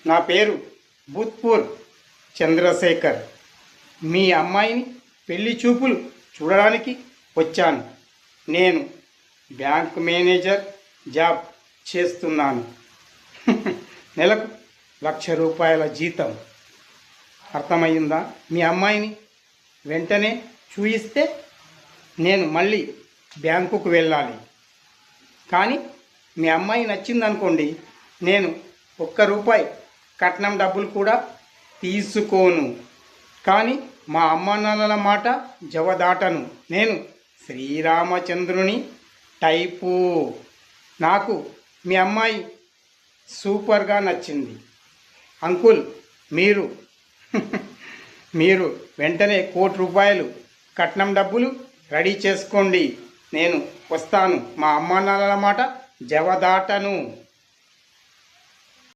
నా పేరు భూత్పూర్ చంద్రశేఖర్. మీ అమ్మాయిని పెళ్లి చూపులు చూడడానికి వచ్చాను. నేను బ్యాంక్ మేనేజర్ జాబ్ చేస్తున్నాను. నెలకు ₹1,00,000 జీతం. అర్థమయ్యిందా? మీ అమ్మాయిని వెంటనే చూయిస్తే నేను మళ్ళీ బ్యాంకుకు వెళ్ళాలి. కానీ మీ అమ్మాయి నచ్చిందనుకోండి, నేను ₹1 కట్నం డబ్బులు కూడా తీసుకోను. కానీ మా అమ్మ నాన్నల మాట జవదాటను. నేను శ్రీరామచంద్రుని టైపు. నాకు మీ అమ్మాయి సూపర్గా నచ్చింది. అంకుల్, మీరు మీరు వెంటనే ₹1,00,00,000 కట్నం డబ్బులు రెడీ చేసుకోండి. నేను వస్తాను. మా అమ్మ నాన్నల మాట జవదాటను.